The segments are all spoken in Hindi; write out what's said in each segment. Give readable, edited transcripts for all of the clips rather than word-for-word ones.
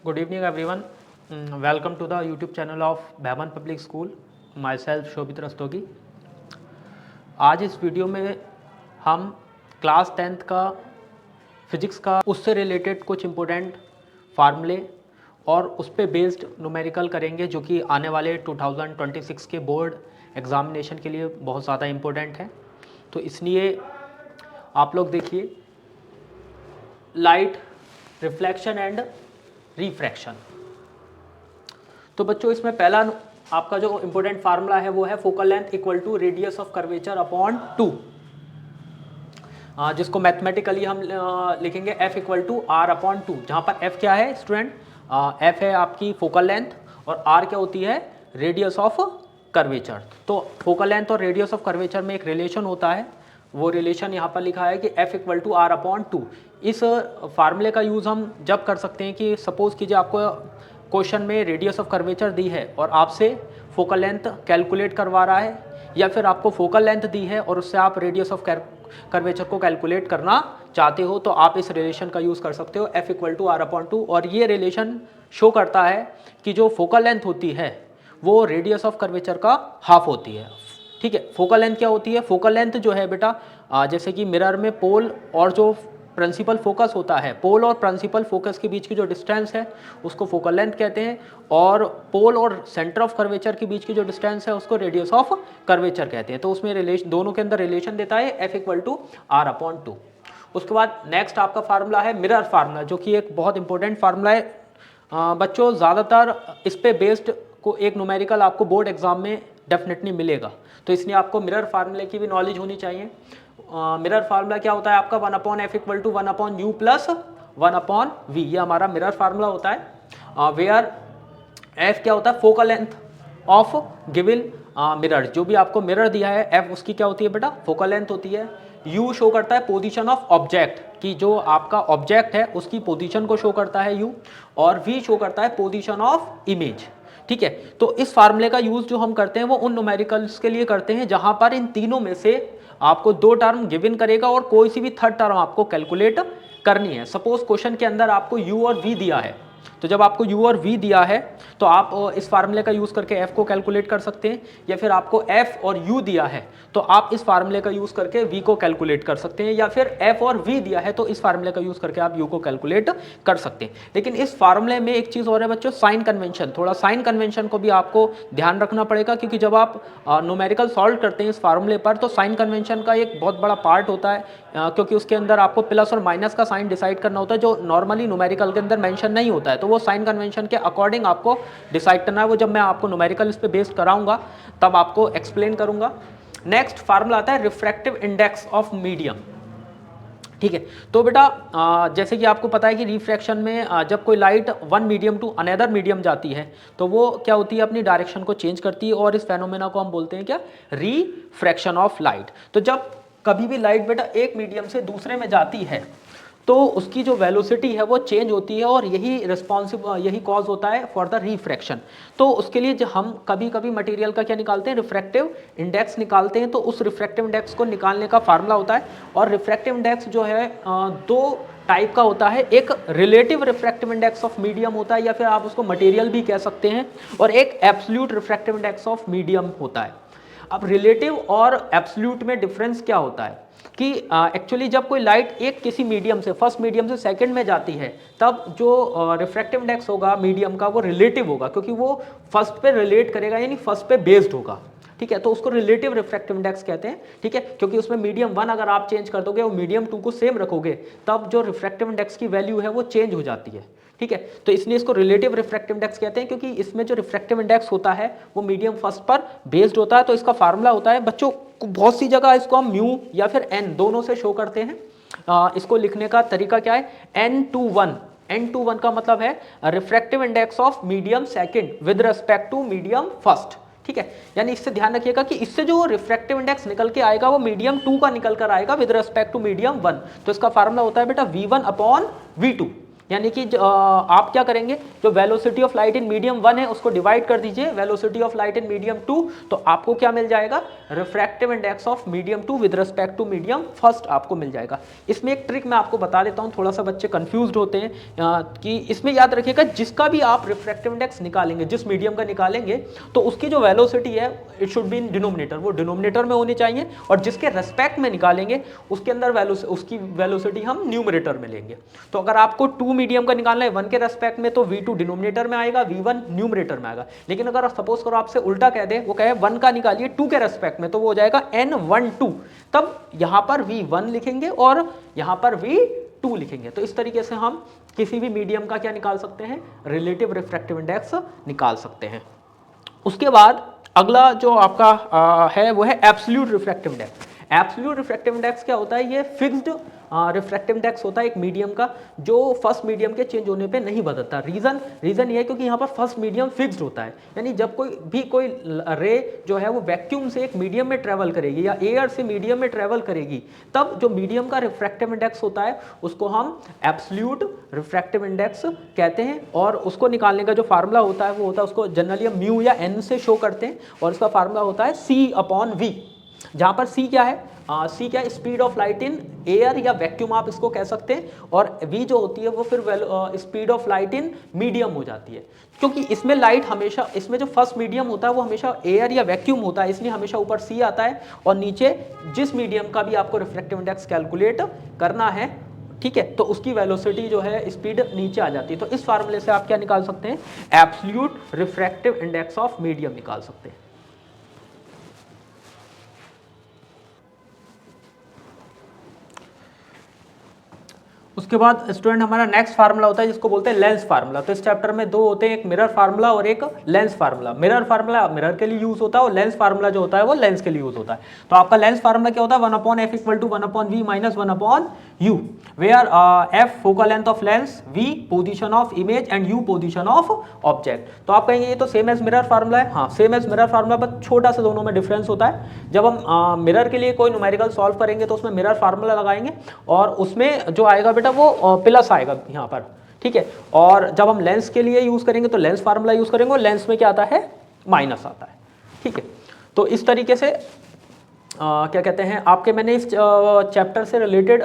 Good evening everyone. Welcome to the YouTube channel of Bhavan Public School. Myself शोभित रस्तोगी. आज इस वीडियो में हम क्लास 10th का फिजिक्स का उससे रिलेटेड कुछ इम्पोर्टेंट फार्मूले और उस पर बेस्ड न्यूमेरिकल करेंगे जो कि आने वाले 2026 के बोर्ड एग्ज़ामिनेशन के लिए बहुत ज़्यादा इम्पोर्टेंट है. तो इसलिए आप लोग देखिए लाइट रिफ्लेक्शन एंड रिफ्रैक्शन. तो बच्चों इसमें पहला आपका जो इम्पोर्टेंट फार्मूला है वो है focal length equal to radius of curvature upon 2, जिसको मैथमेटिकली हम लिखेंगे f equal to r upon 2, जहाँ पर f क्या है स्टूडेंट, f है आपकी फोकल लेंथ और r क्या होती है रेडियस ऑफ कर्वेचर. तो फोकल लेंथ और रेडियस ऑफ कर्वेचर में एक रिलेशन होता है, वो रिलेशन यहाँ पर लिखा है कि f equal to r upon 2. इस फार्मूले का यूज़ हम जब कर सकते हैं कि सपोज़ कीजिए आपको क्वेश्चन में रेडियस ऑफ कर्वेचर दी है और आपसे फोकल लेंथ कैलकुलेट करवा रहा है, या फिर आपको फोकल लेंथ दी है और उससे आप रेडियस ऑफ कर्वेचर को कैलकुलेट करना चाहते हो, तो आप इस रिलेशन का यूज़ कर सकते हो f equal to r upon 2. और ये रिलेशन शो करता है कि जो फोकल लेंथ होती है वो रेडियस ऑफ कर्वेचर का हाफ होती है. ठीक है, फोकल लेंथ क्या होती है, फोकल लेंथ जो है बेटा जैसे कि मिरर में पोल और जो प्रिंसिपल फोकस होता है, पोल और प्रिंसिपल फोकस के बीच की जो डिस्टेंस है उसको फोकल लेंथ कहते हैं, और पोल और सेंटर ऑफ कर्वेचर के बीच की जो डिस्टेंस है उसको रेडियस ऑफ कर्वेचर कहते हैं. तो उसमें रिलेशन, दोनों के अंदर रिलेशन देता है f equal to r upon 2. उसके बाद नेक्स्ट आपका फार्मूला है मिरर फार्मूला, जो कि एक बहुत इंपॉर्टेंट फार्मूला है. बच्चों ज़्यादातर इस पे बेस्ड को एक न्यूमेरिकल आपको बोर्ड एग्जाम में डेफिनेटली मिलेगा, तो इसलिए आपको मिरर फार्मूले की भी नॉलेज होनी चाहिए. मिरर फार्मूला क्या होता है आपका 1 upon f equal to 1 upon u plus 1 upon v. ये हमारा मिरर फार्मूला होता है, वेयर एफ क्या होता है focal length of given mirror. जो भी आपको मिरर दिया है एफ उसकी क्या होती है बेटा फोकल लेंथ होती है. यू शो करता है पोजीशन ऑफ ऑब्जेक्ट, कि जो आपका ऑब्जेक्ट है उसकी पोजीशन को शो करता है यू, और वी शो करता है पोजीशन ऑफ इमेज. ठीक है, तो इस फार्मूले का यूज जो हम करते हैं वो उन न्यूमेरिकल्स के लिए करते हैं जहां पर इन तीनों में से आपको 2 टर्म गिवन करेगा और कोई सी भी थर्ड टर्म आपको कैलकुलेट करनी है. सपोज क्वेश्चन के अंदर आपको u और v दिया है, तो जब आपको u और v दिया है तो आप इस फार्मूले का यूज़ करके f को कैलकुलेट कर सकते हैं, या फिर आपको f और u दिया है तो आप इस फार्मूले का यूज़ करके v को कैलकुलेट कर सकते हैं, या फिर f और v दिया है तो इस फार्मूले का यूज़ करके आप u को कैलकुलेट कर सकते हैं. लेकिन इस फार्मूले में एक चीज़ और है बच्चों, साइन कन्वेंशन. थोड़ा साइन कन्वेंशन को भी आपको ध्यान रखना पड़ेगा, क्योंकि जब आप न्यूमेरिकल सॉल्व करते हैं इस फार्मूले पर तो साइन कन्वेंशन का एक बहुत बड़ा पार्ट होता है, क्योंकि उसके अंदर आपको प्लस और माइनस का साइन डिसाइड करना होता है जो नॉर्मली न्यूमेरिकल के अंदर मेंशन नहीं होता है. तो वो साइन कन्वेंशन के अकॉर्डिंग आपको डिसाइड करना है, वो जब मैं आपको न्यूमेरिकल इस पे बेस्ड कराऊंगा तब आपको एक्सप्लेन करूंगा. नेक्स्ट फार्मूला आता है रिफ्रैक्टिव इंडेक्स ऑफ मीडियम. ठीक है, तो बेटा जैसे कि आपको पता है कि रिफ्रैक्शन में जब कोई light one medium to another medium जाती है तो वो क्या होती है अपनी डायरेक्शन को चेंज करती है, और इस फेनोमेना को हम बोलते हैं क्या रिफ्रैक्शन ऑफ लाइट. तो जब कभी भी लाइट बेटा एक मीडियम से दूसरे में जाती है तो उसकी जो वेलोसिटी है वो चेंज होती है, और यही कॉज होता है फॉर द रिफ्रैक्शन. तो उसके लिए जो हम कभी कभी मटेरियल का क्या निकालते हैं रिफ्रैक्टिव इंडेक्स निकालते हैं, तो उस रिफ्रैक्टिव इंडेक्स को निकालने का फार्मूला होता है. और रिफ्रैक्टिव इंडेक्स जो है 2 टाइप का होता है, एक relative refractive index of medium होता है, या फिर आप उसको मटेरियल भी कह सकते हैं, और एक absolute refractive index of medium होता है. अब रिलेटिव और एब्सोल्यूट में डिफरेंस क्या होता है कि एक्चुअली जब कोई लाइट एक किसी मीडियम से फर्स्ट मीडियम से सेकंड में जाती है तब जो रिफ्रैक्टिव इंडेक्स होगा मीडियम का वो रिलेटिव होगा, क्योंकि वो फर्स्ट पे रिलेट करेगा यानी फर्स्ट पे बेस्ड होगा. ठीक है, तो उसको रिलेटिव रिफ्रैक्टिव इंडेक्स कहते हैं. ठीक है, क्योंकि उसमें मीडियम 1 अगर आप चेंज कर दोगे और मीडियम 2 को सेम रखोगे तब जो रिफ्रैक्टिव इंडेक्स की वैल्यू है वो चेंज हो जाती है. ठीक है, तो इसलिए इसको रिलेटिव रिफ्रैक्टिव इंडेक्स कहते हैं, क्योंकि इसमें जो रिफ्रैक्टिव इंडेक्स होता है वो मीडियम फर्स्ट पर बेस्ड होता है. तो इसका फार्मूला होता है बच्चों, बहुत सी जगह इसको हम म्यू या फिर n दोनों से शो करते हैं. इसको लिखने का तरीका क्या है, n21 का मतलब है refractive index of medium second with respect to medium first. ठीक है, यानी इससे ध्यान रखिएगा कि इससे जो रिफ्रैक्टिव इंडेक्स निकल के आएगा वो मीडियम 2 का निकल कर आएगा विद रिस्पेक्ट टू मीडियम 1. तो इसका फार्मूला होता है बेटा v1 अपॉन v2. यानी कि आप क्या करेंगे, जो velocity of light in medium 1 है उसको डिवाइड कर दीजिए velocity of light in medium 2, तो आपको क्या मिल जाएगा, refractive index of medium 2 with respect to medium first आपको मिल जाएगा। इसमें एक ट्रिक मैं आपको बता देता हूँ, थोड़ा सा बच्चे कंफ्यूज्ड होते हैं कि इसमें याद रखिएगा जिसका भी आप रिफ्रैक्टिव इंडेक्स निकालेंगे, जिस मीडियम का निकालेंगे, तो उसकी जो वेलोसिटी है it should be in denominator, वो डिनोमिनेटर में होनी चाहिए, और जिसके रेस्पेक्ट में निकालेंगे उसके अंदर उसकी वेलोसिटी हम न्यूमरेटर में लेंगे। तो अगर आपको 2 मीडियम का निकालना है 1 के रेस्पेक्ट में, तो V2 डिनोमिनेटर में आएगा, V1 न्यूमरेटर में आएगा। लेकिन अगर सपोज करो आपसे उल्टा कह दे, वो कहे 1 का निकालिए 2 के रेस्पेक्ट में, तो वो हो जाएगा N12, तब यहां पर V1 लिखेंगे और यहां पर V2 लिखेंगे। तो इस तरीके से हम किसी भी मीडियम का क्या निकाल सकते हैं, रिलेटिव रिफ्रैक्टिव इंडेक्स निकाल सकते हैं। उसके बाद अगला जो आपका है वो है absolute refractive index. Absolute refractive index क्या होता है, ये फिक्स्ड रिफ्रैक्टिव इंडेक्स होता है एक मीडियम का, जो फर्स्ट मीडियम के चेंज होने पे नहीं बदलता। रीजन ये है क्योंकि यहाँ पर फर्स्ट मीडियम फिक्स्ड होता है, यानी जब कोई रे जो है वो वैक्यूम से एक मीडियम में ट्रेवल करेगी या एयर से मीडियम में ट्रेवल करेगी, तब जो मीडियम का रिफ्रैक्टिव इंडेक्स होता है उसको हम एब्सोल्यूट रिफ्रैक्टिव इंडेक्स कहते हैं। और उसको निकालने का जो फार्मूला होता है वो होता है, उसको जनरली हम म्यू या एन से शो करते हैं, और इसका फार्मूला होता है C/V, जहां पर C क्या है, सी क्या, speed of light in air या वैक्यूम आप इसको कह सकते हैं, और वी जो होती है वो फिर speed of light in medium हो जाती है, क्योंकि इसमें लाइट हमेशा, इसमें जो फर्स्ट मीडियम होता है वो हमेशा एयर या वैक्यूम होता है, इसलिए हमेशा ऊपर सी आता है और नीचे जिस मीडियम का भी आपको रिफ्रैक्टिव इंडेक्स कैलकुलेट करना है, ठीक है, तो उसकी वेलोसिटी जो है स्पीड नीचे आ जाती है। तो इस फार्मूले से आप क्या निकाल सकते हैं, absolute refractive index of medium निकाल सकते हैं। उसके बाद स्टूडेंट हमारा नेक्स्ट फार्मूला होता है जिसको बोलते हैं लेंस फार्मूला। तो इस चैप्टर में दो होते हैं, एक मिरर फार्मूला और एक lens formula. Mirror formula mirror के लिए यूज होता है और लेंस फार्मूला जो होता है वो लेंस के लिए यूज होता है। तो आपका लेंस फार्मूला क्या होता है, 1/f = 1/v - 1/u, where f focal length of lens, v position of image and u position of object. तो आप कहेंगे ये तो सेम एज मिरर फार्मूला है, हाँ सेम एज मिरर फार्मूला, बस छोटा सा दोनों में डिफरेंस होता है। जब हम मिरर के लिए कोई न्यूमेरिकल सॉल्व करेंगे तो उसमें मिरर फार्मूला लगाएंगे और उसमें जो आएगा बेटा वो प्लस आएगा यहाँ पर, ठीक है। और जब हम लेंस के लिए यूज करेंगे तो लेंस फार्मूला यूज करेंगे और लेंस में क्या आता है, माइनस आता है, ठीक है। तो इस तरीके से क्या कहते हैं, आपके मैंने इस चैप्टर से रिलेटेड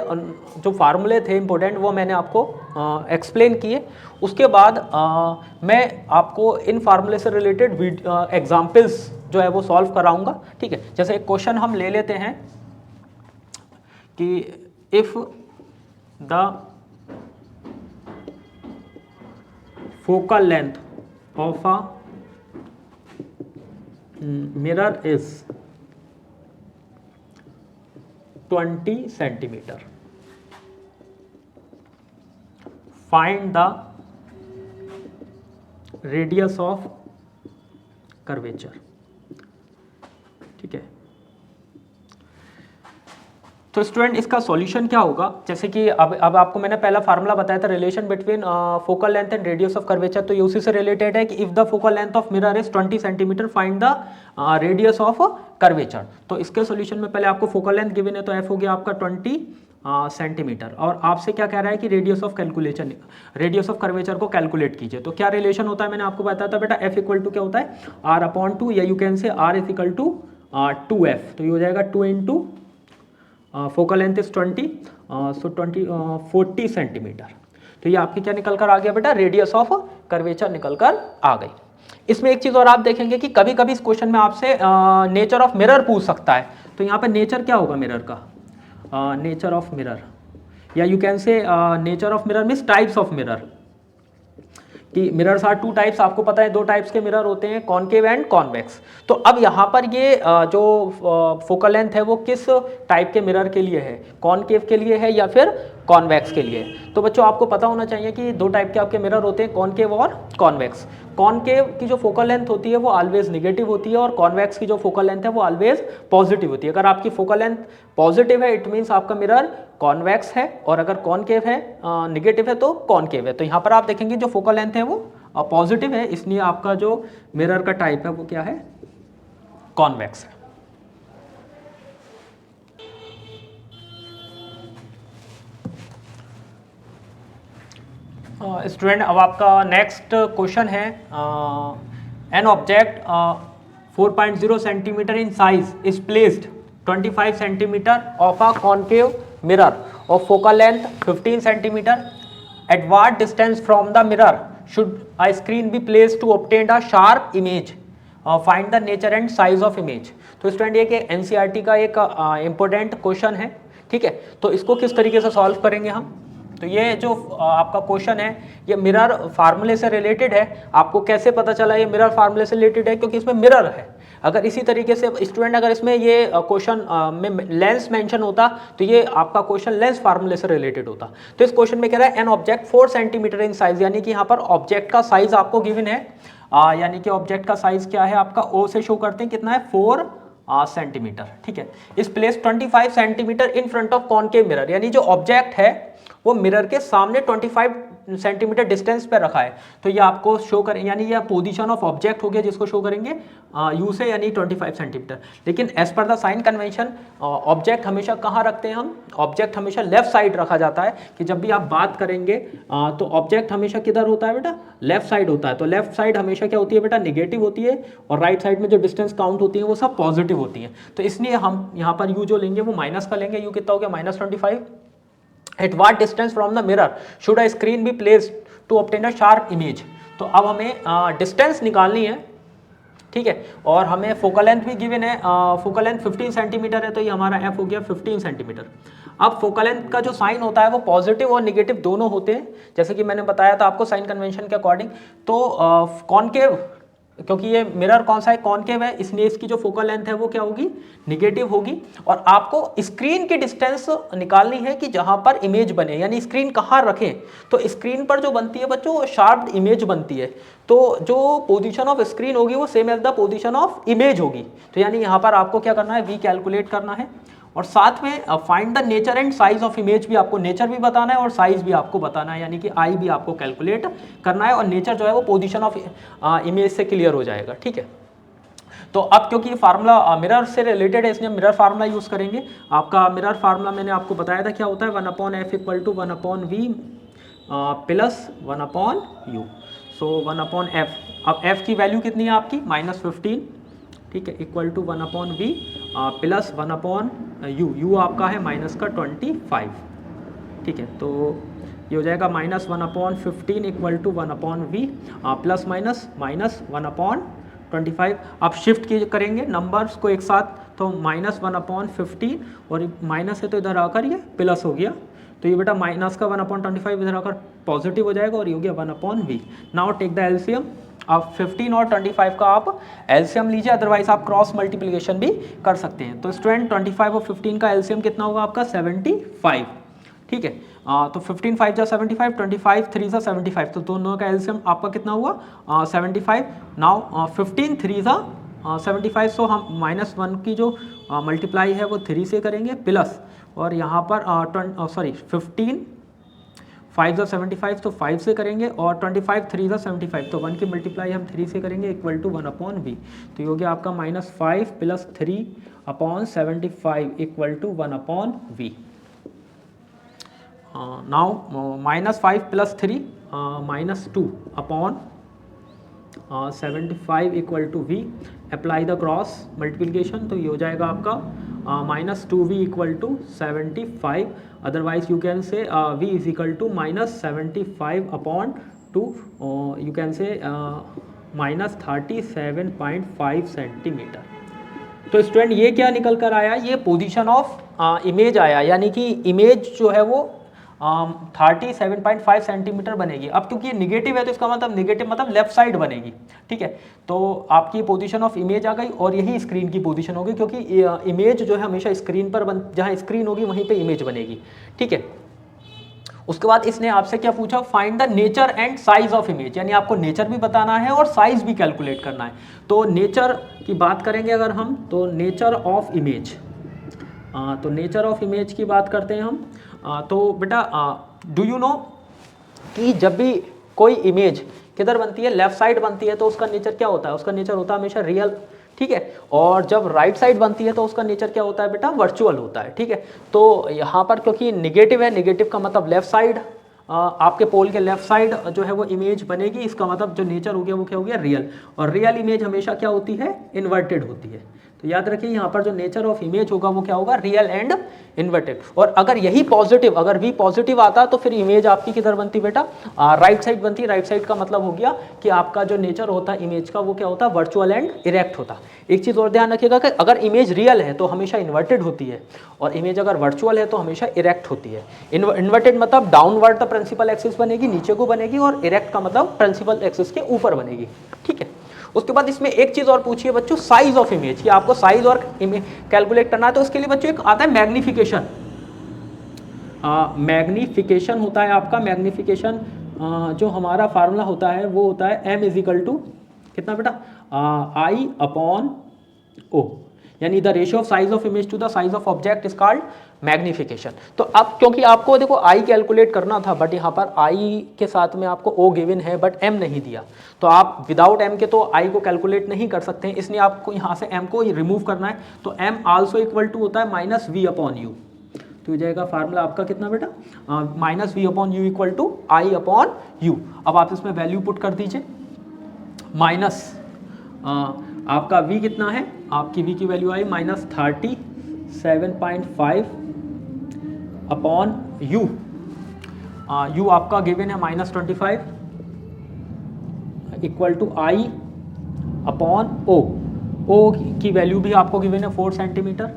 जो फार्मूले थे इंपॉर्टेंट वो मैंने आपको एक्सप्लेन किए। उसके बाद मैं आपको इन फार्मूले से रिलेटेड एग्जाम्पल्स जो है वो सॉल्व कराऊंगा, ठीक है। जैसे एक क्वेश्चन हम ले लेते हैं कि if the focal length of a mirror is 20 centimeter, find the radius of curvature, ठीक है। तो स्टूडेंट इसका सॉल्यूशन क्या होगा, जैसे कि अब आपको मैंने पहला फार्मूला बताया था, relation between focal length and radius of curvature. तो ये उसी से रिलेटेड है कि if the focal length of mirror is 20 centimetre find the radius of curvature. तो इसके सॉल्यूशन में पहले आपको फोकल लेंथ गिवन है, तो एफ हो गया आपका 20 सेंटीमीटर, और आपसे क्या कह रहा है कि radius of calculation, radius of curvature को कैलकुलेट कीजिए। तो क्या रिलेशन होता है, मैंने आपको बताया था बेटा, एफ इक्वल टू क्या होता है, r/2, या you can say r is equal to 2f। तो ये हो जाएगा 2 into focal length is 20, so 40 centimetre. तो ये आपकी क्या निकल कर आ गया बेटा, रेडियस ऑफ कर्वेचर निकल कर आ गई। इसमें एक चीज और आप देखेंगे कि कभी कभी इस क्वेश्चन में आपसे नेचर ऑफ मिरर पूछ सकता है। तो यहाँ पे नेचर क्या होगा मिरर का, नेचर ऑफ मिरर, या यू कैन से nature of mirror means types of mirror, कि मिरर्स आर 2 टाइप्स। आपको पता है 2 टाइप्स के मिरर होते हैं, कॉनकेव एंड कॉन्वेक्स। तो अब यहाँ पर ये जो फोकल लेंथ है वो किस टाइप के मिरर के लिए है, कॉनकेव के लिए है या फिर कॉन्वेक्स के लिए। तो बच्चों आपको पता होना चाहिए कि 2 टाइप के आपके मिरर होते हैं, कॉनकेव और कॉन्वेक्स। कॉनकेव की जो फोकल लेंथ होती है वो ऑलवेज नेगेटिव होती है, और कॉन्वेक्स की जो फोकल लेंथ है वो ऑलवेज पॉजिटिव होती है। अगर आपकी फोकल लेंथ पॉजिटिव है इट मीन्स आपका मिरर कॉन्वेक्स है, और अगर कॉनकेव है नेगेटिव है तो कॉनकेव है। तो यहाँ पर आप देखेंगे जो फोकल लेंथ है वो पॉजिटिव है, इसलिए आपका जो मिरर का टाइप है वो क्या है, कॉन्वेक्स है। स्टूडेंट अब आपका नेक्स्ट क्वेश्चन है, an object 4.0 centimetre in size is placed 25 centimetre of a concave mirror of focal length 15 centimetre at what distance from the mirror should a screen be placed to obtain a sharp image, find the nature and size of image. तो स्टूडेंट ये कि एनसीईआरटी का एक इंपॉर्टेंट क्वेश्चन है, ठीक है। तो इसको किस तरीके से सॉल्व करेंगे हम, तो ये जो आपका क्वेश्चन है ये मिरर फार्मूले से रिलेटेड है। आपको कैसे पता चला ये मिरर फार्मूले से रिलेटेड है, क्योंकि इसमें मिरर है। अगर इसी तरीके से स्टूडेंट अगर इसमें ये क्वेश्चन में लेंस मेंशन होता तो ये आपका क्वेश्चन लेंस फार्मूले से रिलेटेड होता। तो इस क्वेश्चन में कह रहा है an object 4 centimetre in size, यानी कि यहाँ पर ऑब्जेक्ट का साइज आपको गिवन है, यानी कि ऑब्जेक्ट का साइज क्या है आपका ओ से शो करते हैं कितना है 4 सेंटीमीटर, ठीक है। इस place 25 centimetre in front of concave mirror, यानी जो ऑब्जेक्ट है वो मिरर के सामने 25 सेंटीमीटर डिस्टेंस पे रखा है। तो ये आपको शो करें, यानी ये पोजीशन ऑफ ऑब्जेक्ट हो गया जिसको शो करेंगे यू से, यानी 25 सेंटीमीटर। लेकिन as per the sign convention object हमेशा कहाँ रखते हैं हम, ऑब्जेक्ट हमेशा लेफ्ट साइड रखा जाता है, कि जब भी आप बात करेंगे तो ऑब्जेक्ट हमेशा किधर होता है बेटा, लेफ्ट साइड होता है। तो लेफ्ट साइड हमेशा क्या होती है बेटा, निगेटिव होती है, और राइट साइड में जो डिस्टेंस काउंट होती है वो सब पॉजिटिव होती है। तो इसलिए हम यहाँ पर यू जो लेंगे वो माइनस का लेंगे, यू कितना हो गया -25। At what distance from the mirror should a screen be placed to obtain a sharp image? तो अब हमें डिस्टेंस निकालनी है, ठीक है, और हमें फोकल लेंथ भी गिवन है, फोकल लेंथ 15 सेंटीमीटर है, तो ये हमारा एफ हो गया 15 सेंटीमीटर। अब फोकल लेंथ का जो साइन होता है वो पॉजिटिव और नेगेटिव दोनों होते हैं, जैसे कि मैंने बताया था आपको साइन कन्वेंशन के अकॉर्डिंग। तो कॉनकेव, क्योंकि ये मिरर कौन सा है, कॉनकेव है, इसलिए इसकी जो फोकल लेंथ है वो क्या होगी, निगेटिव होगी। और आपको स्क्रीन की डिस्टेंस निकालनी है कि जहां पर इमेज बने, यानी स्क्रीन कहाँ रखें। तो स्क्रीन पर जो बनती है बच्चों वो शार्प इमेज बनती है, तो जो पोजीशन ऑफ स्क्रीन होगी वो same as the position of image होगी। तो यानी यहाँ पर आपको क्या करना है, वी कैलकुलेट करना है, और साथ में find the nature and size of image भी आपको नेचर भी बताना है और साइज भी आपको बताना है, यानी कि आई भी आपको कैलकुलेट करना है, और नेचर जो है वो पोजीशन ऑफ इमेज से क्लियर हो जाएगा, ठीक है। तो अब क्योंकि ये फार्मूला मिरर से रिलेटेड है, इसलिए मिरर फार्मूला यूज करेंगे। आपका मिरर फार्मूला मैंने आपको बताया था क्या होता है, 1/f = 1/v प्लस 1/u। सो 1/f, अब f की वैल्यू कितनी है आपकी -15, ठीक है, equal to 1/v plus 1/u, u आपका है -25, ठीक है। तो ये हो जाएगा -1/15 equal to 1/v plus minus -1/25। आप शिफ्ट की करेंगे नंबर्स को एक साथ, तो -1/15 और माइनस है तो इधर आकर ये प्लस हो गया, तो ये बेटा माइनस का 1/25 इधर आकर पॉजिटिव हो जाएगा, और ये हो गया 1/v। Now take the LCM, आप 15 और 25 का आप एलसीएम लीजिए, अदरवाइज आप क्रॉस मल्टीप्लिकेशन भी कर सकते हैं। तो स्टूडेंट 25 और 15 का एलसीएम कितना होगा आपका 75, ठीक है। तो 15 5 जा 75, 25 3 जा 75, तो दोनों का एलसीएम आपका कितना हुआ 75। नाउ 15 3 जा 75, सो हम -1 की जो मल्टीप्लाई है वो 3 से करेंगे प्लस, और यहाँ पर 15 5 जा 75, तो 5 से करेंगे, और 25 3 जा 75, तो 1 की मल्टीप्लाई हम 3 से करेंगे इक्वल टू 1/v। तो ये हो गया आपका -5 plus 3/75 equal to 1/v। Now -5 plus 3 -2/75 equal to v। Apply the cross multiplication, तो ये हो जाएगा आपका -2v equal to 75, otherwise you can say v is equal to -75/2, you can say -37.5 centimetre. तो स्टूडेंट ये क्या निकल कर आया, ये पोजीशन ऑफ इमेज आया, यानी कि इमेज जो है वो 37.5 सेंटीमीटर बनेगी। अब क्योंकि ये निगेटिव है तो इसका मतलब निगेटिव मतलब लेफ्ट साइड बनेगी, ठीक है। तो आपकी पोजीशन ऑफ इमेज आ गई, और यही स्क्रीन की पोजीशन होगी, क्योंकि इमेज जो है हमेशा स्क्रीन पर जहाँ स्क्रीन होगी वहीं पे इमेज बनेगी, ठीक है। उसके बाद इसने आपसे क्या पूछा, find the nature and size of image, यानी आपको नेचर भी बताना है और साइज भी कैलकुलेट करना है। तो नेचर की बात करेंगे अगर हम, तो नेचर ऑफ इमेज, तो नेचर ऑफ इमेज की बात करते हैं हम। तो बेटा डू यू नो कि जब भी कोई इमेज किधर बनती है, लेफ्ट साइड बनती है, तो उसका नेचर क्या होता है, उसका नेचर होता है हमेशा रियल, ठीक है। और जब राइट साइड बनती है तो उसका नेचर क्या होता है बेटा, वर्चुअल होता है, ठीक है। तो यहाँ पर क्योंकि निगेटिव है, निगेटिव का मतलब लेफ्ट साइड आपके पोल के लेफ्ट साइड जो है वो इमेज बनेगी, इसका मतलब जो नेचर हो गया वो क्या हो गया, रियल। और रियल इमेज हमेशा क्या होती है, इन्वर्टेड होती है। तो याद रखिए यहाँ पर जो नेचर ऑफ इमेज होगा वो क्या होगा, रियल एंड इन्वर्टेड। और अगर यही पॉजिटिव, अगर v पॉजिटिव आता तो फिर इमेज आपकी किधर बनती बेटा, राइट साइड बनती। राइट साइड का मतलब हो गया कि आपका जो नेचर होता है इमेज का वो क्या होता है, वर्चुअल एंड इरेक्ट होता। एक चीज़ और ध्यान रखिएगा कि अगर इमेज रियल है तो हमेशा इन्वर्टेड होती है, और इमेज अगर वर्चुअल है तो हमेशा इरेक्ट होती है। इन्वर्टेड मतलब डाउनवर्ड द प्रिंसिपल एक्सिस बनेगी, नीचे को बनेगी, और इरेक्ट का मतलब प्रिंसिपल एक्सिस के ऊपर बनेगी। ठीक है। उसके बाद इसमें एक चीज़ और पूछिए बच्चों, साइज ऑफ इमेज, कि आपको साइज और कैलकुलेट करना है। तो उसके लिए बच्चों एक आता है मैग्निफिकेशन। मैग्निफिकेशन होता है आपका, मैग्निफिकेशन जो हमारा फार्मूला होता है वो होता है m इजिकल टू कितना बेटा, I अपॉन O, यानी the ratio of size of image to the size of object is called magnification. तो अब क्योंकि आपको देखो I कैलकुलेट करना था, बट यहाँ पर I के साथ में आपको O गिवन है बट M नहीं दिया, तो आप विदाउट M के तो I को कैलकुलेट नहीं कर सकते हैं, इसलिए आपको यहाँ से M को रिमूव करना है। तो M आल्सो इक्वल टू होता है माइनस V अपॉन यू। तो हो जाएगा फार्मूला आपका कितना बेटा, minus V upon u equal to I upon u. अब आप इसमें वैल्यू पुट कर दीजिए, माइनस आपका v कितना है, आपकी v की value I minus 37.5 upon u। u आपका गिवन है minus 25 equal to I upon O। O की वैल्यू भी आपको गिवन है 4 सेंटीमीटर।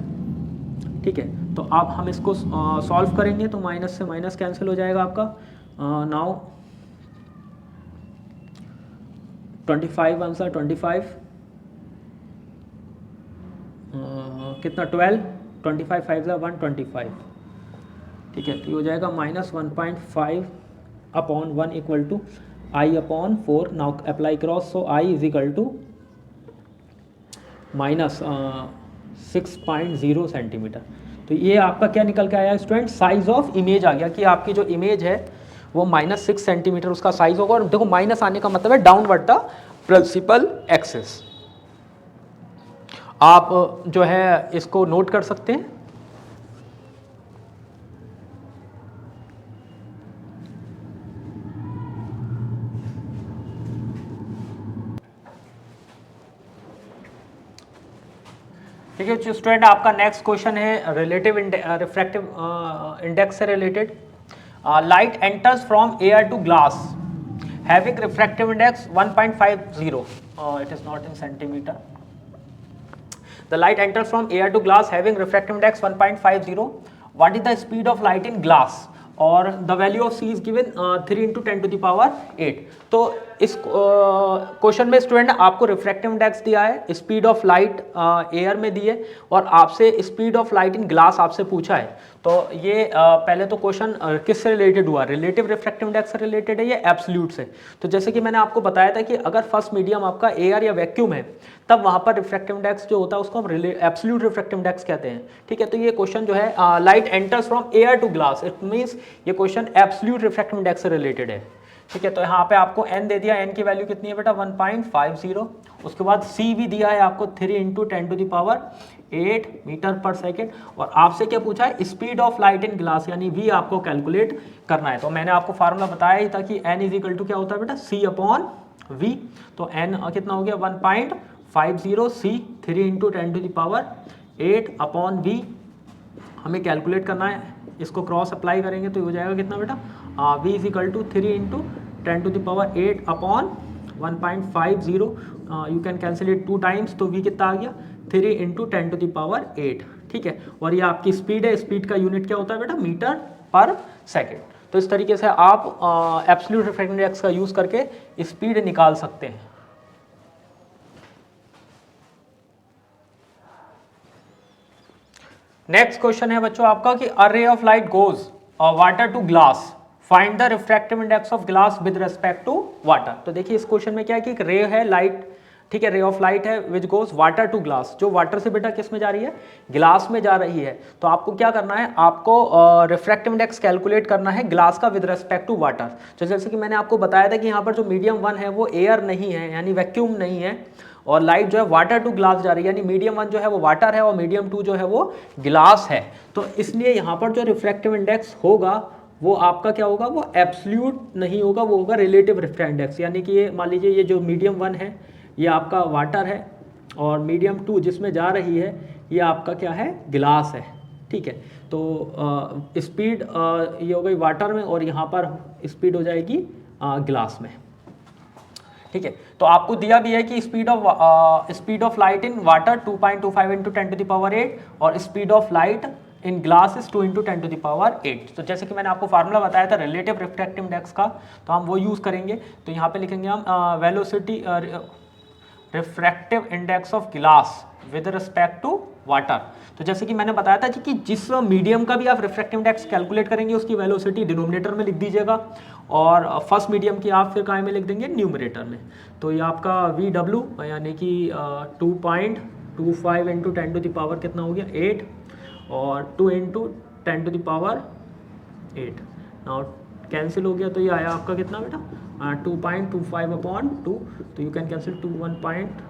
ठीक है, तो आप हम इसको सॉल्व करेंगे तो माइनस से माइनस कैंसिल हो जाएगा आपका। नाउ 25 आंसर 25 कितना 12, 25 5 125। ठीक है, तो ये हो जाएगा minus 1.5 upon 1 equal to I upon 4। Now apply cross, so I is equal to minus 6.0 centimetre. तो ये आपका क्या निकल के आया स्टूडेंट, साइज ऑफ इमेज आ गया कि आपकी जो इमेज है वो माइनस 6 सेंटीमीटर उसका साइज होगा। और देखो माइनस आने का मतलब है डाउनवर्ड द प्रिंसिपल एक्सिस। आप जो है इसको नोट कर सकते हैं। ठीक है स्टूडेंट, आपका नेक्स्ट क्वेश्चन है रिलेटिव रिफ्रैक्टिव इंडेक्स से related. Light enters from air to glass having refractive index 1.50, it is not in centimeter. The light enters from air to glass having refractive index 1.50. What is the speed of light in glass? और the value of c is given 3 into 10 to the power 8। तो इस क्वेश्चन में स्टूडेंट आपको रिफ्रैक्टिव इंडेक्स दिया है, स्पीड ऑफ लाइट एयर में दी है, और आपसे speed of light in glass आपसे पूछा है। तो ये पहले तो क्वेश्चन किससे रिलेटेड हुआ, रिलेटिव रिफ्रैक्टिव इंडेक्स से रिलेटेड है या एब्सोल्यूट से। तो जैसे कि मैंने आपको बताया था कि अगर फर्स्ट मीडियम आपका एयर या वैक्यूम है तब वहाँ पर रिफ्रैक्टिव इंडेक्स जो होता है उसको हम एब्सोल्यूट रिफ्रैक्टिव इंडेक्स कहते हैं। ठीक है, तो ये क्वेश्चन जो है light enters from air to glass, it means ये क्वेश्चन एब्सोल्यूट रिफ्रैक्टिव इंडेक्स से रिलेटेड है। ठीक है, तो यहाँ पे आपको n दे दिया, n की वैल्यू कितनी है बेटा 1.50। उसके बाद c भी दिया है आपको 3 into 10 to the power 8 metre पर सेकेंड। और आपसे क्या पूछा है, speed of light in glass, यानी v आपको कैलकुलेट करना है। तो मैंने आपको फार्मूला बताया ही था कि n इज इक्वल टू क्या होता है बेटा c अपॉन v। तो n कितना हो गया 1.50 c 3 into 10 to the power 8 upon v हमें कैलकुलेट करना है। इसको क्रॉस अप्लाई करेंगे तो हो जाएगा कितना बेटा v is equal to 3 into 10 to the power 8 upon 1.50। You can cancel it 2 times, तो v कितना आ गया 3 इंटू 10 टू द पावर 8। ठीक है, और ये आपकी स्पीड है, स्पीड का यूनिट क्या होता है बेटा मीटर पर सेकेंड। तो इस तरीके से आप एब्सोल्यूट रिफ्रैक्टिव इंडेक्स का यूज करके स्पीड निकाल सकते हैं। नेक्स्ट क्वेश्चन है बच्चों आपका कि a ray of light goes water to glass, find the refractive index of glass with respect to water. तो देखिए इस क्वेश्चन में क्या है कि एक रे है लाइट, ठीक है, रे ऑफ लाइट है which goes water to glass, जो वाटर से बेटा किस में जा रही है, ग्लास में जा रही है। तो आपको क्या करना है, आपको रिफ्रैक्टिव इंडेक्स कैलकुलेट करना है ग्लास का विद रिस्पेक्ट टू वाटर। तो जैसे कि मैंने आपको बताया था कि यहाँ पर जो मीडियम 1 है वो एयर नहीं है, यानी वैक्यूम नहीं है, और लाइट जो है वाटर टू ग्लास जा रही है, यानी मीडियम 1 जो है वो वाटर है और मीडियम 2 जो है वो ग्लास है। तो इसलिए यहाँ पर जो रिफ्रैक्टिव इंडेक्स होगा वो आपका क्या होगा, वो एब्सोल्यूट नहीं होगा, वो होगा रिलेटिव रिफ्रैक्टिव इंडेक्स। यानी कि ये मान लीजिए ये जो मीडियम 1 है ये आपका वाटर है, और मीडियम 2 जिसमें जा रही है ये आपका क्या है, गिलास है, ठीक है। तो स्पीड ये हो गई वाटर में, और यहाँ पर स्पीड हो जाएगी गिलास में, ठीक है। तो आपको दिया भी है कि speed of light in water 2.25 into 10⁸ और speed of light in glass is 2 into 10⁸। तो जैसे कि मैंने आपको फार्मूला बताया था रिलेटिव रिफ्रैक्टिव इंडेक्स का, तो हम वो यूज़ करेंगे। तो यहाँ पे लिखेंगे हम velocity refractive index of glass with respect to water. तो जैसे कि मैंने बताया था कि जिस मीडियम का भी आप रिफ्रैक्टिव इंडेक्स कैलकुलेट करेंगे उसकी वेलोसिटी डिनोमिनेटर में लिख दीजिएगा, और फर्स्ट मीडियम की आप फिर काय में लिख देंगे, न्यूमरेटर में। तो ये आपका VW यानी कि 2.25 इंटू 10⁸ कितना हो गया, 8, और 2 इंटू 10⁸8 नाउ कैंसिल हो गया। तो ये आया आपका कितना बेटा, 2.25/2, तो यू कैन कैंसिल 1.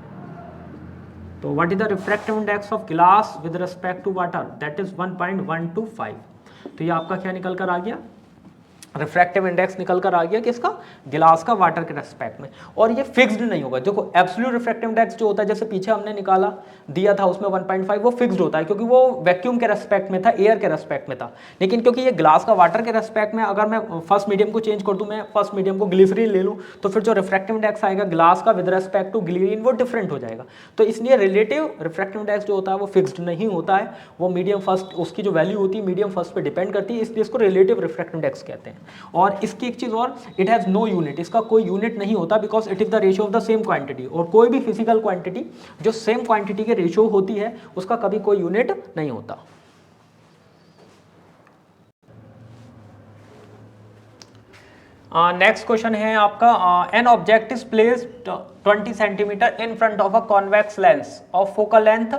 तो what is the refractive index of glass with respect to water, that is 1.125। तो ये आपका क्या निकल कर आ गया, रिफ्रैक्टिव इंडेक्स निकल कर आ गया किसका, गिलास का वाटर के रेस्पेक्ट में। और ये फिक्स्ड नहीं होगा। देखो एब्सोल्यूट रिफ्रैक्टिव इंडेक्स जो होता है, जैसे पीछे हमने निकाला दिया था उसमें 1.5, वो फिक्स्ड होता है क्योंकि वो वैक्यूम के रेस्पेक्ट में था, एयर के रेस्पेक्ट में था। लेकिन क्योंकि ये ग्लास का वाटर के रेस्पेक्ट में, अगर मैं फर्स्ट मीडियम को चेंज कर दूं, मैं फर्स्ट मीडियम को ग्लिसरीन ले लूँ, तो फिर जो रिफ्रैक्टिव इंडेक्स आएगा ग्लास का विद रेस्पेक्ट टू ग्लिसरीन वो डिफरेंट हो जाएगा। तो इसलिए रिलेटिव रिफ्रैक्टिव इंडेक्स जो होता है वो फिक्स्ड नहीं होता है, वो मीडियम फर्स्ट, उसकी जो वैल्यू होती है मीडियम फर्स्ट पे डिपेंड करती है, इसलिए इसको रिलेटिव रिफ्रैक्टिव इंडेक्स कहते हैं। और इसकी एक चीज और, इट हैज नो यूनिट, इसका कोई यूनिट नहीं होता, because it is the ratio of the same quantity. और कोई भी फिजिकल क्वांटिटी जो सेम क्वांटिटी के रेशियो होती है उसका कभी कोई यूनिट नहीं होता। नेक्स्ट क्वेश्चन है आपका, an object is placed 20 centimetre in front of a convex lens of focal length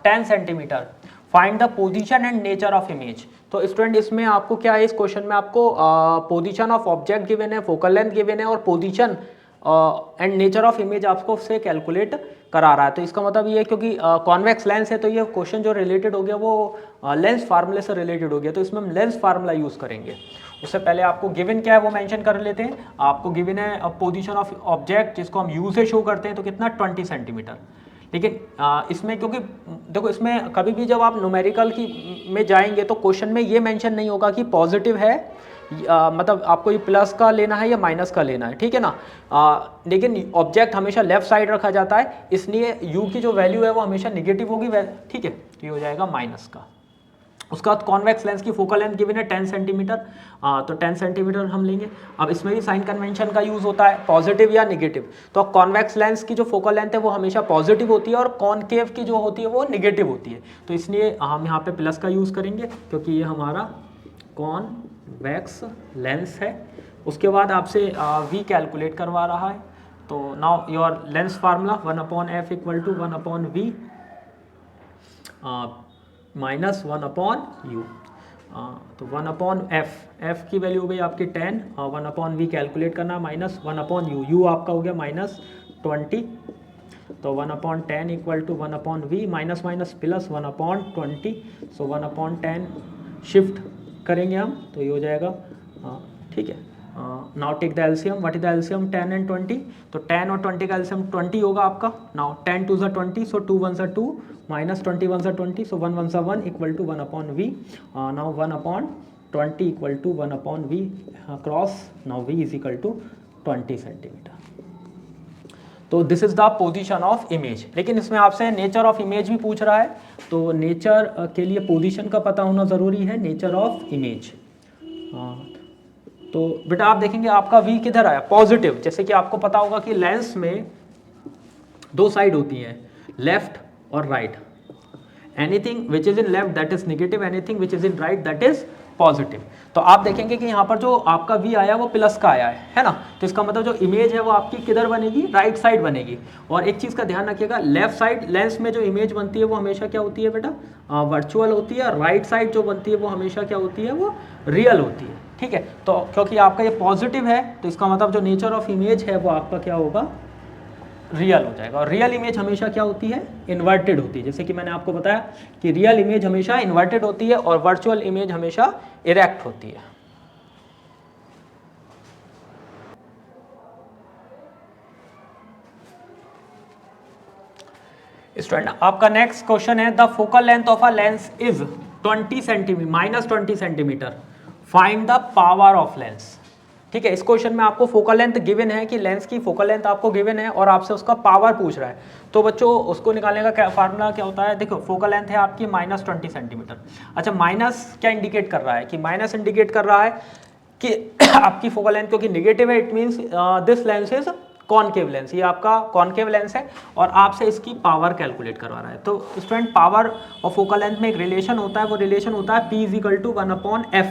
10 centimetre, find the position and nature of image. तो स्टूडेंट इसमें आपको क्या है, इस क्वेश्चन में आपको पोजीशन ऑफ ऑब्जेक्ट गिवन है, फोकल लेंथ गिवन है, और position and nature of image आपको उससे कैलकुलेट करा रहा है। तो इसका मतलब ये है क्योंकि कॉन्वेक्स लेंस है तो ये क्वेश्चन जो रिलेटेड हो गया वो लेंस फार्मूले से रिलेटेड हो गया, तो इसमें हम लेंस फार्मूला यूज़ करेंगे। उससे पहले आपको गिवन क्या है वो मेंशन कर लेते हैं। आपको गिवन है पोजीशन ऑफ ऑब्जेक्ट जिसको हम यू से शो करते हैं, तो कितना 20 सेंटीमीटर। लेकिन इसमें क्योंकि देखो इसमें कभी भी जब आप न्यूमेरिकल की में जाएंगे तो क्वेश्चन में ये मेंशन नहीं होगा कि पॉजिटिव है, मतलब आपको ये प्लस का लेना है या माइनस का लेना है, ठीक है ना। लेकिन ऑब्जेक्ट हमेशा लेफ्ट साइड रखा जाता है, इसलिए यू की जो वैल्यू है वो हमेशा निगेटिव होगी, ठीक है। तो ये हो जाएगा माइनस का। उसके बाद कॉन्वेक्स लेंस की फोकल लेंथ गिवन है 10 सेंटीमीटर, तो 10 सेंटीमीटर हम लेंगे। अब इसमें भी साइन कन्वेंशन का यूज़ होता है, पॉजिटिव या निगेटिव। तो कॉन्वेक्स लेंस की जो फोकल लेंथ है वो हमेशा पॉजिटिव होती है, और कॉनकेव की जो होती है वो निगेटिव होती है। तो इसलिए हम यहाँ पे प्लस का यूज़ करेंगे क्योंकि ये हमारा कॉन्वेक्स लेंस है। उसके बाद आपसे v कैलकुलेट करवा रहा है। तो now your lens formula 1/f = 1/v minus 1/u। तो 1/f, f की वैल्यू हो गई आपकी 10, 1/v कैलकुलेट करना, माइनस 1/u, u आपका हो गया -20। तो 1/10 = 1/v, minus minus plus 1/20, so 1/10 shift करेंगे हम, तो ये हो जाएगा, ठीक है। Now take the LCM, what is the LCM 10 and 20, तो 10 और 20 का एलसीएम 20 होगा आपका। Now 10 2 = 20, so 2 1 = 2, minus 20 1 = 20, so 1 1 = 1 = 1/v। Now 1/20 = 1/v cross, now v = 20 centimetre. तो this is the position of image. लेकिन इसमें आपसे नेचर ऑफ इमेज भी पूछ रहा है, तो नेचर के लिए पोजीशन का पता होना ज़रूरी है, नेचर ऑफ इमेज। तो बेटा आप देखेंगे आपका v किधर आया, पॉजिटिव। जैसे कि आपको पता होगा कि लेंस में दो साइड होती हैं, लेफ्ट और right. Anything which is in left that is negative, anything which is in right that is positive. तो आप देखेंगे कि यहाँ पर जो आपका v आया वो प्लस का आया है ना। तो इसका मतलब जो इमेज है वो आपकी किधर बनेगी, राइट साइड बनेगी। और एक चीज़ का ध्यान रखिएगा, लेफ्ट साइड लेंस में जो इमेज बनती है वो हमेशा क्या होती है बेटा, वर्चुअल होती है। राइट साइड जो बनती है वो हमेशा क्या होती है, वो रियल होती है, ठीक है। तो क्योंकि आपका ये पॉजिटिव है तो इसका मतलब जो नेचर ऑफ इमेज है वो आपका क्या होगा, रियल हो जाएगा। और रियल इमेज हमेशा क्या होती है, इन्वर्टेड होती है। जैसे कि मैंने आपको बताया कि रियल इमेज हमेशा इन्वर्टेड होती है और वर्चुअल इमेज हमेशा इरेक्ट होती है। स्टूडेंट आपका नेक्स्ट क्वेश्चन है the focal length of a lens is 20 centimetre minus 20 centimetre, find the power of lens. ठीक है, इस क्वेश्चन में आपको फोकल लेंथ गिवन है कि लेंस की फोकल लेंथ आपको गिवन है और आपसे उसका पावर पूछ रहा है। तो बच्चों उसको निकालने का फार्मूला क्या होता है, देखो फोकल लेंथ है आपकी माइनस 20 सेंटीमीटर। अच्छा, माइनस क्या इंडिकेट कर रहा है कि माइनस इंडिकेट कर रहा है कि आपकी फोकल लेंथ क्योंकि निगेटिव है, it means this lens is concave lens, ये आपका कॉनकेव लेंस है और आपसे इसकी पावर कैलकुलेट करवा रहा है। तो स्टूडेंट पावर और फोकल लेंथ में एक रिलेशन होता है, वो रिलेशन होता है P = 1/f।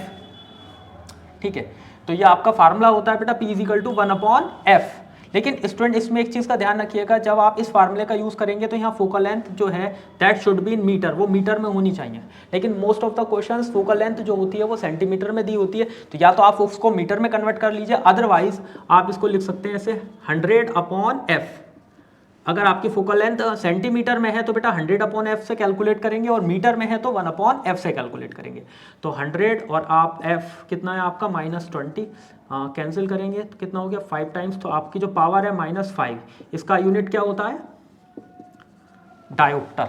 ठीक है, तो ये आपका फार्मूला होता है बेटा P = 1/f। लेकिन स्टूडेंट इसमें एक चीज़ का ध्यान रखिएगा, जब आप इस फार्मूले का यूज़ करेंगे तो यहाँ फोकल लेंथ जो है that should be in metre, वो मीटर में होनी चाहिए। लेकिन most of the questions focal length जो होती है वो सेंटीमीटर में दी होती है, तो या तो आप उसको मीटर में कन्वर्ट कर लीजिए, अदरवाइज आप इसको लिख सकते हैं ऐसे 100/f। अगर आपकी फोकल लेंथ सेंटीमीटर में है तो बेटा 100/f से कैलकुलेट करेंगे और मीटर में है तो 1/f से कैलकुलेट करेंगे। तो 100 और आप f कितना है आपका -20 कैंसिल करेंगे तो कितना हो गया 5 टाइम्स, तो आपकी जो पावर है -5, इसका यूनिट क्या होता है डायोप्टर।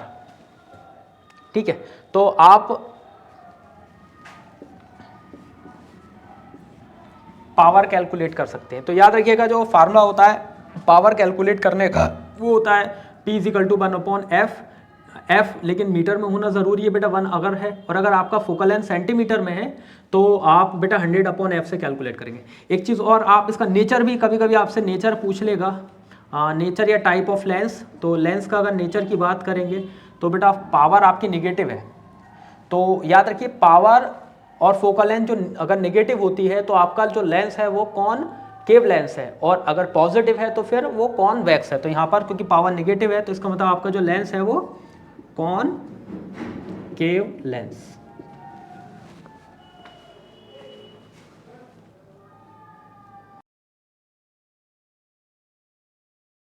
ठीक है, तो आप पावर कैलकुलेट कर सकते हैं। तो याद रखिएगा जो फार्मूला होता है पावर कैलकुलेट करने का वो होता है P = 1/f। f लेकिन मीटर में होना ज़रूरी है बेटा 1 अगर है, और अगर आपका फोकल लेंथ सेंटीमीटर में है तो आप बेटा 100/f से कैलकुलेट करेंगे। एक चीज़ और, आप इसका नेचर भी कभी कभी आपसे नेचर पूछ लेगा, नेचर या टाइप ऑफ लेंस। तो लेंस का अगर नेचर की बात करेंगे तो बेटा पावर आपकी निगेटिव है, तो याद रखिए पावर और फोकल लेंथ जो अगर नेगेटिव होती है तो आपका जो लेंस है वो कॉनकेव लेंस है, और अगर पॉजिटिव है तो फिर वो कॉन्वेक्स है। तो यहाँ पर क्योंकि पावर नेगेटिव है तो इसका मतलब आपका जो लेंस है वो कॉनकेव लेंस।